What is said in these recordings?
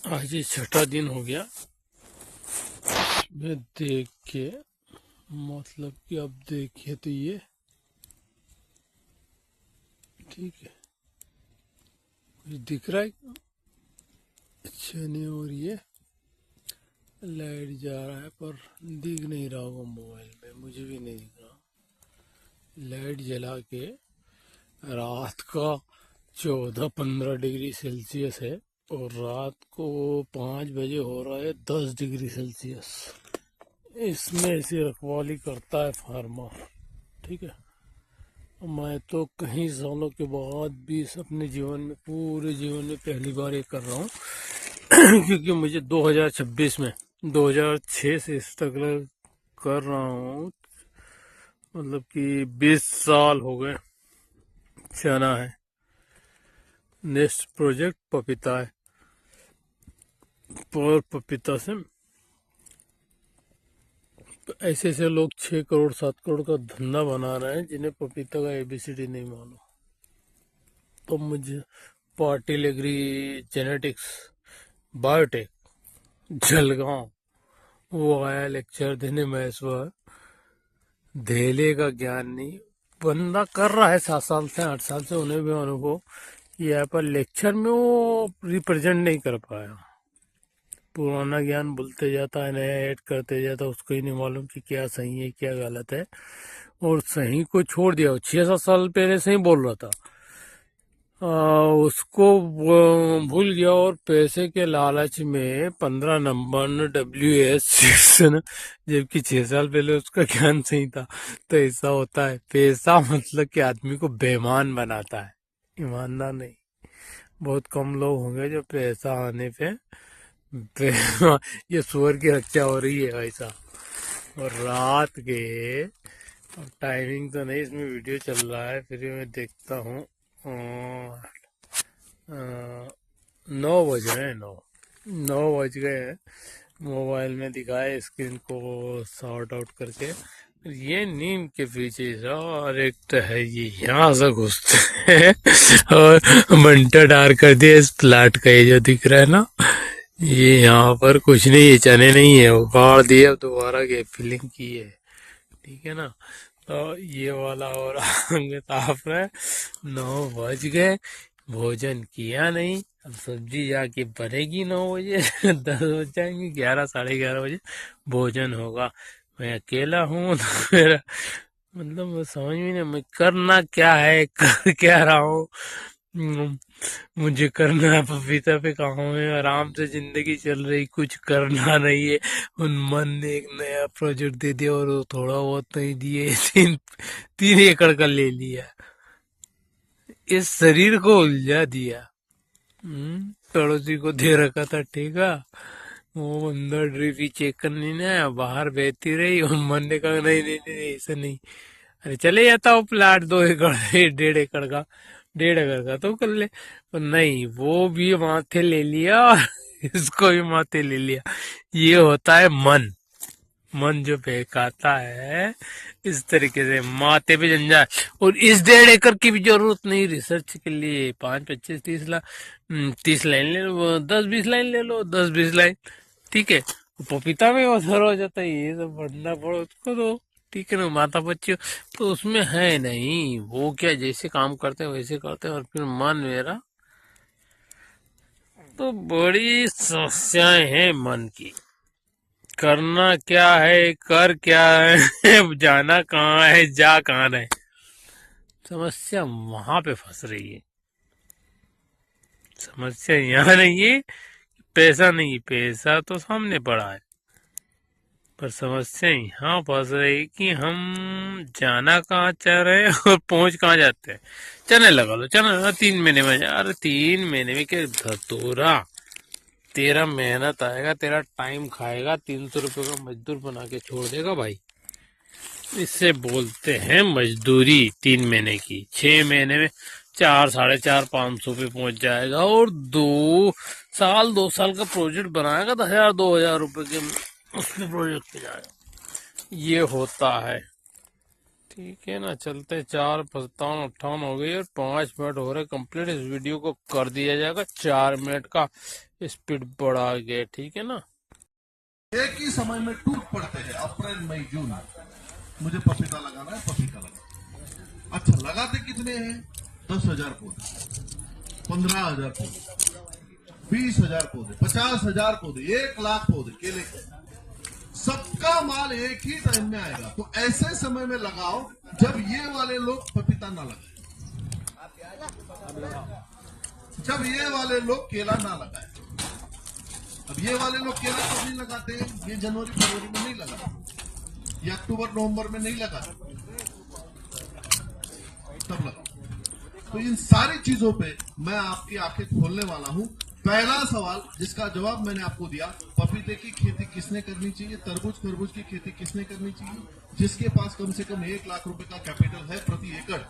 आज ये छठा दिन हो गया इसमें देख के। मतलब कि अब देखिए तो ये ठीक है, कुछ दिख रहा है? अच्छा नहीं। और ये लाइट जा रहा है पर दिख नहीं रहा होगा मोबाइल में, मुझे भी नहीं दिख रहा। लाइट जला के रात का 14-15 डिग्री सेल्सियस है और रात को 5 बजे हो रहा है 10 डिग्री सेल्सियस। इसमें ऐसी रखवाली करता है फार्मर, ठीक है। मैं तो कई सालों के बाद भी इस अपने जीवन में, पूरे जीवन में पहली बार ये कर रहा हूँ क्योंकि मुझे 2026 में 2006 से स्ट्रगल कर रहा हूँ। मतलब कि 20 साल हो गए। चना है, नेक्स्ट प्रोजेक्ट पपीता है। और पपीता से ऐसे ऐसे लोग 6 करोड़ 7 करोड़ का धंधा बना रहे हैं जिन्हें पपीता का एबीसीडी नहीं मालूम। तो मुझे Patil agri genetics biotech Jalgaon वो आया लेक्चर देने में। इस बार धेले का ज्ञान नहीं, बंदा कर रहा है 7 साल से 8 साल से, उन्हें भी अनुभव। यह पर लेक्चर में वो रिप्रेजेंट नहीं कर पाया। पुराना ज्ञान भूलते जाता है, नया ऐड करते जाता है, उसको ही नहीं मालूम कि क्या सही है क्या गलत है। और सही को छोड़ दिया, 6-7 साल पहले से ही बोल रहा था, उसको भूल गया। और पैसे के लालच में 15 नंबर WS6 जबकि 6 साल पहले उसका ज्ञान सही था। तो ऐसा होता है, पैसा मतलब कि आदमी को बेईमान बनाता है, ईमानदार नहीं। बहुत कम लोग होंगे जो पैसा आने पे ये सुअर की रक्षा हो रही है ऐसा। और रात के, अब टाइमिंग तो नहीं इसमें वीडियो चल रहा है, फिर भी मैं देखता हूँ। 9 बज रहे हैं, 9 बज गए हैं। मोबाइल में दिखाए स्क्रीन को सॉर्ट आउट करके। ये नीम के पीछे और एक तो है, ये यहाँ से घुसते हैं और मंटर डार कर दिया इस प्लाट का। ये जो दिख रहा है ना, ये यहाँ पर कुछ नहीं, ये चने नहीं है, उखाड़ दिए, अब दोबारा गैप फिलिंग की है, ठीक है ना। तो ये वाला और आगे ताप रहा है। 9 बज गए, भोजन किया नहीं। अब सब्जी जाके बनेगी 9 बजे 10 बज जाएंगे, 11 साढ़े 11 बजे भोजन होगा। मैं अकेला हूँ तो मेरा मतलब मैं समझ में नहीं, मैं करना क्या है, कर क्या रहा हूँ। मुझे करना है पपीता पे काम है, आराम से जिंदगी चल रही, कुछ करना नहीं है। उन मन ने एक नया प्रोजेक्ट दे दिया और वो थोड़ा बहुत नहीं दिए, 3 एकड़ का ले लिया, इस शरीर को उलझा दिया। पड़ोसी को दे रखा था ठेका, वो अंदर ड्रिप चेक करने ना आया, बाहर बहती रही और मन ने कहा नहीं नहीं नहीं ऐसा नहीं। अरे चले जाता हूँ प्लाट 2 एकड़ 1.5 एकड़ का, 1.5 एकड़ का तो कर ले। पर नहीं, वो भी माथे ले लिया और इसको भी माथे ले लिया। ये होता है मन, मन जो बहकाता है इस तरीके से माथे पे जंजाल। और इस 1.5 एकड़ की भी जरूरत नहीं रिसर्च के लिए, 5, 25, 30 लाख 30 लाइन ले लो, 10-20 लाइन ले लो, 10-20 लाइन, ठीक है। पपीता में असर हो जाता है, ये सब बढ़ना पड़ो उसको तो, ठीक है ना। माता बच्ची तो उसमें है नहीं, वो क्या जैसे काम करते हैं वैसे करते हैं। और फिर मन मेरा तो बड़ी समस्याएं हैं मन की। करना क्या है, कर क्या है जाना कहाँ है, जा कहाँ है, समस्या वहां पे फंस रही है। समस्या यहाँ नहीं है, पैसा नहीं, पैसा तो सामने पड़ा है, पर समस्या यहाँ फंस रही कि हम जाना कहाँ चाह रहे हैं और पहुंच कहाँ जाते हैं। चने लगा लो, चना लगा 3 महीने में, यार 3 महीने में क्या धतूरा, तेरा मेहनत आएगा, तेरा टाइम खाएगा, 300 रुपये का मजदूर बना के छोड़ देगा भाई। इससे बोलते हैं मजदूरी 3 महीने की। 6 महीने में 4, 4.5, 500 पे पहुंच जाएगा और 2 साल 2 साल का प्रोजेक्ट बनाएगा, 1000-2000 रुपए के उसके प्रोजेक्ट पे जाएगा। ये होता है, ठीक है ना, चलते 4:57:58 हो गई और 5 मिनट हो रहे कंप्लीट। इस वीडियो को कर दिया जाएगा 4 मिनट का स्पीड बढ़ा के, ठीक है ना। एक ही समय में टूट पड़ते हैं, अप्रैल मई जून। मुझे पपीता लगाना है, पपीता लगा। अच्छा, लगाते कितने हैं? 10,000 पौधे, 15,000 पौधे, 20,000 पौधे, 50,000 पौधे, 1,00,000 पौधे केले के। सबका माल एक ही टाइम में आएगा। तो ऐसे समय में लगाओ जब ये वाले लोग पपीता ना लगाए, जब ये वाले लोग केला ना लगाए। अब ये वाले लोग केला कब नहीं लगाते हैं? ये जनवरी फरवरी में नहीं लगा, ये अक्टूबर नवंबर में नहीं लगा, तब लगा। तो इन सारी चीजों पे मैं आपकी आंखें खोलने वाला हूं। पहला सवाल जिसका जवाब मैंने आपको दिया, पपीते की खेती किसने करनी चाहिए, तरबूज खरबूज की खेती किसने करनी चाहिए? जिसके पास कम से कम 1,00,000 रुपए का कैपिटल है प्रति एकड़,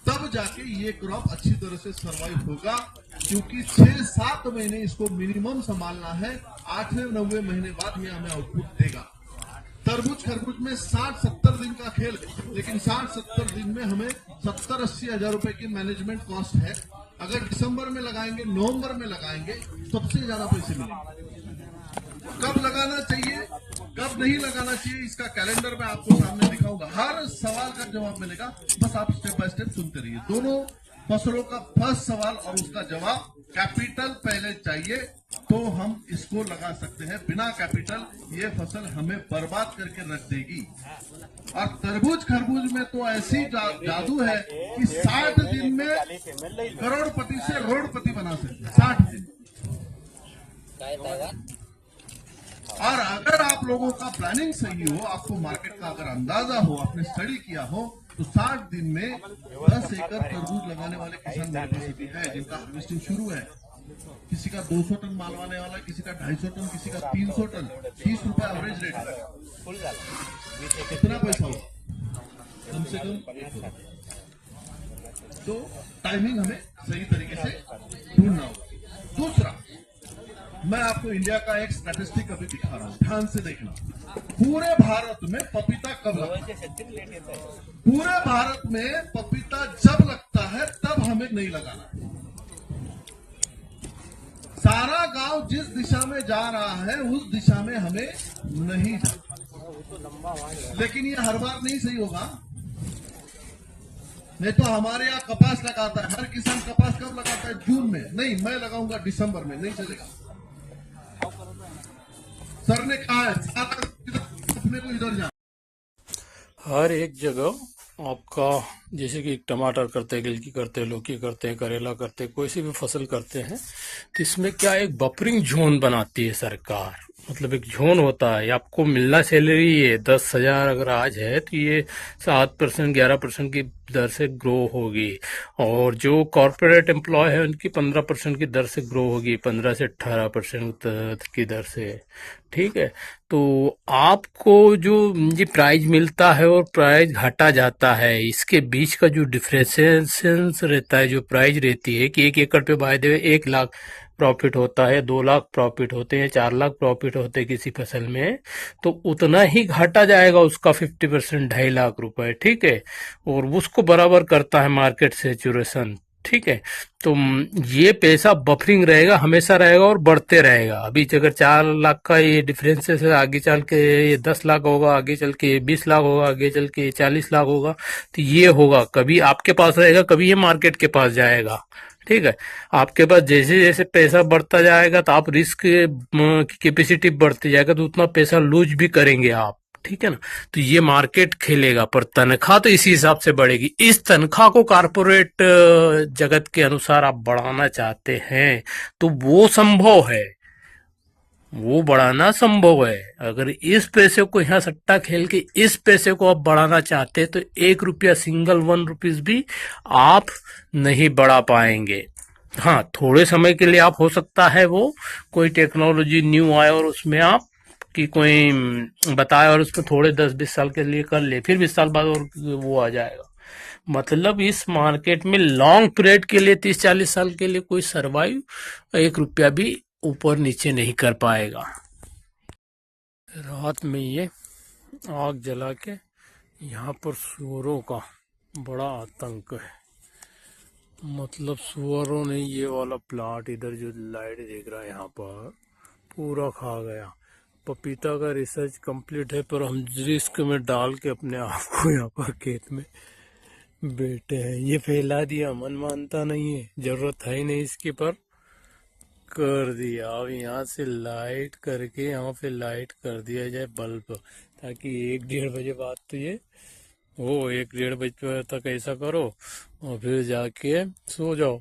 तब जाके ये क्रॉप अच्छी तरह से सर्वाइव होगा। क्योंकि 6-7 महीने इसको मिनिमम संभालना है, 8वें-9वें महीने बाद में हमें आउटपुट देगा। तरबूज खरबूज में 60-70 दिन का खेल है, लेकिन 60-70 दिन में हमें 70-80 हजार रुपए की मैनेजमेंट कॉस्ट है। अगर दिसंबर में लगाएंगे, नवंबर में लगाएंगे, सबसे ज्यादा पैसे मिलेंगे। कब लगाना चाहिए, कब नहीं लगाना चाहिए, इसका कैलेंडर मैं आपको सामने दिखाऊंगा। हर सवाल का जवाब मिलेगा, बस आप स्टेप बाय स्टेप सुनते रहिए। दोनों फसलों का फर्स्ट सवाल और उसका जवाब, कैपिटल पहले चाहिए तो हम इसको लगा सकते हैं। बिना कैपिटल ये फसल हमें बर्बाद करके रख देगी। और तरबूज खरबूज में तो ऐसी जादू है कि 60 दिन में करोड़पति से रोडपति बना सकते हैं, 60 दिन। और अगर आप लोगों का प्लानिंग सही हो, आपको मार्केट का अगर अंदाजा हो, आपने स्टडी किया हो, तो 60 दिन में 10 एकड़ तरबूज लगाने वाले किसान मेरे पास भी है, जिनका हार्वेस्टिंग शुरू है। किसी का 200 टन माल आने वाला, किसी का 250 टन, किसी का 300 टन। 30 रुपए एवरेज रेट है। कितना पैसा हो? कम से कम। तो टाइमिंग हमें सही तरीके से ढूंढना होगा। दूसरा, मैं आपको इंडिया का एक स्टैटिस्टिक अभी दिखा रहा हूं, ध्यान से देखना। पूरे भारत में पपीता कब लगता है? पूरे भारत में पपीता जब लगता है तब हमें नहीं लगाना। सारा गांव जिस दिशा में जा रहा है उस दिशा में हमें नहीं जाना। लेकिन ये हर बार नहीं सही होगा। नहीं तो हमारे यहाँ कपास लगाता है, हर किसान कपास कब लगाता है? जून में। नहीं, मैं लगाऊंगा दिसंबर में, नहीं चलेगा। सर ने कहा है अपने को इधर जा। हर एक जगह आपका, जैसे कि टमाटर करते हैं, गिलकी करते हैं, लौकी करते हैं, करेला करते हैं, कोई सी भी फसल करते हैं, तो इसमें क्या एक बफरिंग जोन बनाती है सरकार। मतलब एक जोन होता है, आपको मिलना सैलरी ये 10,000 अगर आज है तो ये 7% 11% की दर से ग्रो होगी। और जो कॉरपोरेट एम्प्लॉय है उनकी 15% की दर से ग्रो होगी, 15 से 18% की दर से। ठीक है, तो आपको जो ये प्राइज मिलता है और प्राइज घटा जाता है, इसके बीच का जो डिफरेंशिएशन रहता है, जो प्राइज रहती है कि 1 एकड़ पे बाय द वे 1,00,000 प्रॉफिट होता है, 2,00,000 प्रॉफिट होते हैं, 4,00,000 प्रॉफिट होते हैं किसी फसल में, तो उतना ही घाटा जाएगा उसका 50%, 2,50,000 रुपए। ठीक है, और उसको बराबर करता है मार्केट सैचुरेशन। ठीक है, तो ये पैसा बफरिंग रहेगा, हमेशा रहेगा और बढ़ते रहेगा। अभी अगर 4,00,000 का ये डिफरेंस है, आगे चल के ये 10,00,000 होगा, आगे चल के 20,00,000 होगा, आगे चल के 40,00,000 होगा। तो ये होगा, कभी आपके पास रहेगा, कभी ये मार्केट के पास जाएगा। ठीक है, आपके पास जैसे जैसे पैसा बढ़ता जाएगा तो आप रिस्क की कैपेसिटी बढ़ती जाएगा, तो उतना पैसा लूज भी करेंगे आप। ठीक है ना, तो ये मार्केट खेलेगा, पर तनख्वाह तो इसी हिसाब से बढ़ेगी। इस तनख्वाह को कारपोरेट जगत के अनुसार आप बढ़ाना चाहते हैं तो वो संभव है, वो बढ़ाना संभव है। अगर इस पैसे को यहाँ सट्टा खेल के इस पैसे को आप बढ़ाना चाहते हैं तो 1 रुपया, सिंगल 1 रुपीज भी आप नहीं बढ़ा पाएंगे। हाँ, थोड़े समय के लिए आप, हो सकता है वो कोई टेक्नोलॉजी न्यू आए और उसमें आप कि कोई बताए और उसमें थोड़े 10-20 साल के लिए कर ले, फिर 20 साल बाद और वो आ जाएगा। मतलब इस मार्केट में लॉन्ग पीरियड के लिए 30-40 साल के लिए कोई सरवाइव 1 रुपया भी ऊपर नीचे नहीं कर पाएगा। रात में ये आग जला के यहाँ पर सुअरों का बड़ा आतंक है। मतलब सुअरों ने ये वाला प्लाट इधर जो लाइट देख रहा है यहाँ पर पूरा खा गया। पपीता का रिसर्च कंप्लीट है, पर हम रिस्क में डाल के अपने आप को यहाँ पर खेत में बैठे हैं। ये फैला दिया, मन मानता नहीं है, जरूरत है ही नहीं इसकी, पर कर दिया। अब यहाँ से लाइट करके यहाँ पे लाइट कर दिया जाए बल्ब, ताकि 1-1:30 बजे बाद तो ये वो 1-1:30 बजे तक ऐसा करो और फिर जाके सो जाओ।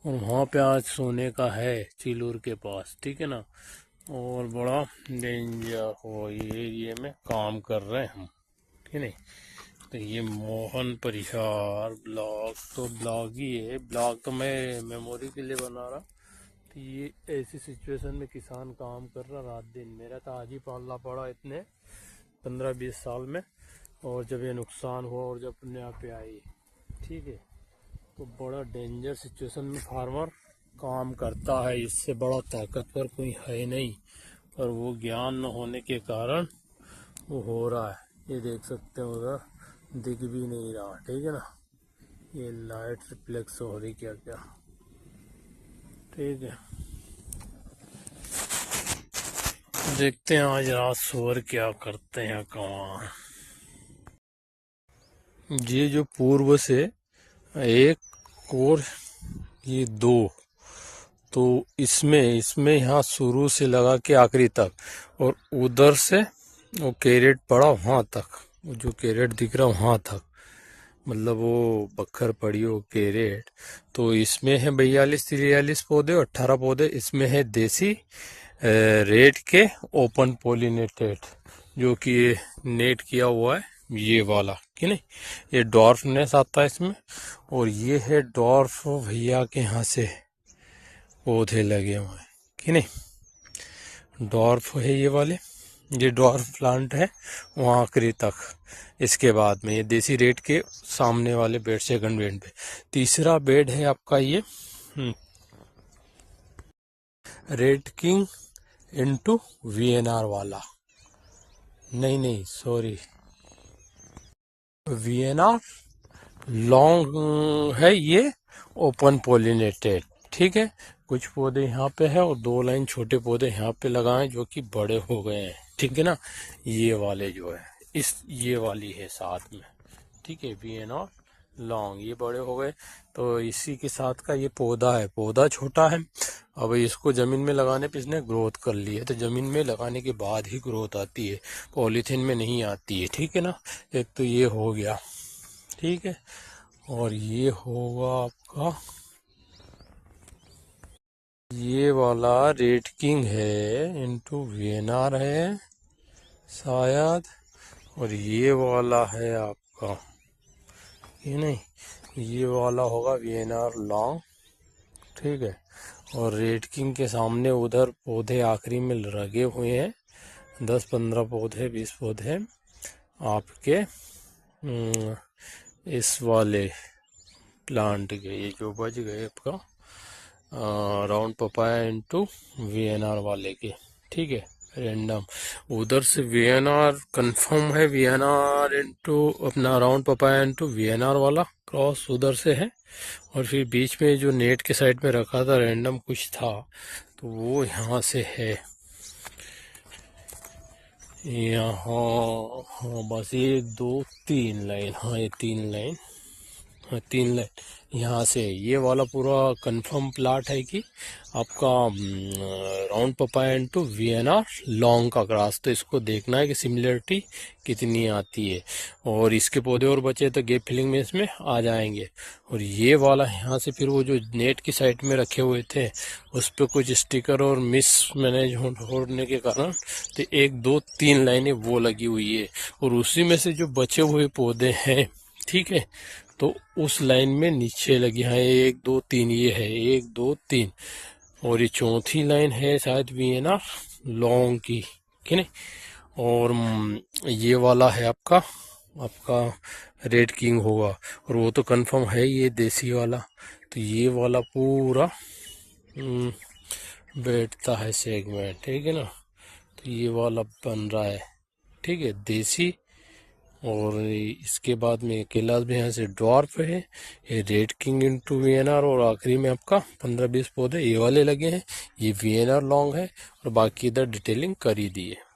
और वहाँ पे आज सोने का है चिलूर के पास, ठीक है ना। और बड़ा डेंजर हो ये एरिया में काम कर रहे हैं हम, ठीक नहीं। तो ये मोहन परिहार ब्लॉग तो ब्लॉग ही है, ब्लॉग तो मैं मेमोरी के लिए बना रहा। तो ये ऐसी सिचुएशन में किसान काम कर रहा रात दिन। मेरा तो आज ही पालना पड़ा इतने 15-20 साल में, और जब ये नुकसान हुआ और जब अपने आप पे आई, ठीक है। तो बड़ा डेंजर सिचुएशन में फार्मर काम करता है, इससे बड़ा ताकतवर कोई है नहीं, पर वो ज्ञान न होने के कारण वो हो रहा है। ये देख सकते हो, उधर दिख भी नहीं रहा, ठीक है ना। ये लाइट रिफ्लेक्स हो रही क्या क्या, ठीक है। देखते हैं आज रात सुअर क्या करते हैं कमाल। ये जो पूर्व से एक और ये दो, तो इसमें यहाँ शुरू से लगा के आखिरी तक, और उधर से वो कैरेट पड़ा वहां तक, वो जो कैरेट दिख रहा वहां तक, मतलब वो बखर पड़ी हो कैरेट। तो इसमें है 42-43 पौधे, 18 पौधे इसमें है देसी रेड के ओपन पोलिनेटेड, जो कि ये नेट किया हुआ है ये वाला, कि नहीं। ये डॉर्फ नेस आता है इसमें, और ये है डॉर्फ भैया के यहाँ से पौधे लगे हुए हैं, कि नहीं। डॉर्फ है ये वाले, ये डॉर्फ प्लांट है वहाँ आखिरी तक। इसके बाद में ये देसी रेड के सामने वाले बेड, सेकंड बेड पे। तीसरा बेड है आपका ये रेड किंग इनटू वीएनआर वाला, नहीं सॉरी, वीएनआर लॉन्ग है ये ओपन पोलिनेटेड, ठीक है। कुछ पौधे यहाँ पे है और 2 लाइन छोटे पौधे यहाँ पे लगाए जो कि बड़े हो गए हैं, ठीक है ना। ये वाले जो है ये वाली है साथ में, ठीक है। वीएनआर लॉन्ग ये बड़े हो गए, तो इसी के साथ का ये पौधा है। पौधा छोटा है, अब इसको जमीन में लगाने पे इसने ग्रोथ कर ली है, तो जमीन में लगाने के बाद ही ग्रोथ आती है, पॉलीथीन में नहीं आती है, ठीक है ना। एक तो ये हो गया, ठीक है। और ये होगा आपका ये वाला रेड किंग है इनटू वीएनआर है शायद, और ये वाला है आपका, ये नहीं, ये वाला होगा वीएनआर लॉन्ग, ठीक है। और रेड किंग के सामने उधर पौधे आखिरी में लगे हुए हैं, 10-15 पौधे 20 पौधे आपके इस वाले प्लांट के, ये जो बच गए आपका राउंड पपाया इनटू वीएनआर वाले के, ठीक है। रेंडम उधर से वीएनआर कंफर्म है, वीएनआर इनटू अपना राउंड पपाया इनटू वीएनआर वाला क्रॉस उधर से है। और फिर बीच में जो नेट के साइड में रखा था रैंडम कुछ था, तो वो यहाँ से है यहाँ। हाँ बस 1-2-3 लाइन, हाँ ये 3 लाइन, हाँ 3 लाइन यहाँ से। ये वाला पूरा कंफर्म प्लाट है कि आपका round papaya into VNR long का क्रॉस। तो इसको देखना है कि सिमिलरिटी कितनी आती है, और इसके पौधे और बचे तो गैप फिलिंग में इसमें आ जाएंगे। और ये वाला यहाँ से फिर वो जो नेट की साइड में रखे हुए थे उस पर कुछ स्टिकर और मिस मैनेज होने के कारण तो 1-2-3 लाइनें वो लगी हुई है, और उसी में से जो बचे हुए पौधे हैं, ठीक है, तो उस लाइन में नीचे लगी है 1-2-3, ये है 1-2-3, और ये चौथी लाइन है शायद वीएनआर लॉन्ग की, ठीक है। और ये वाला है आपका रेड किंग होगा, और वो तो कंफर्म है ये देसी वाला। तो ये वाला पूरा बैठता है सेगमेंट, ठीक है ना। तो ये वाला बन रहा है, ठीक है, देसी और इसके बाद में केलास में यहाँ से ड्वार्फ है, ये रेड किंग इंटू वीएनआर, और आखिरी में आपका 15-20 पौधे ये वाले लगे हैं। ये वीएनआर लॉन्ग है और बाकी इधर डिटेलिंग कर ही दी है।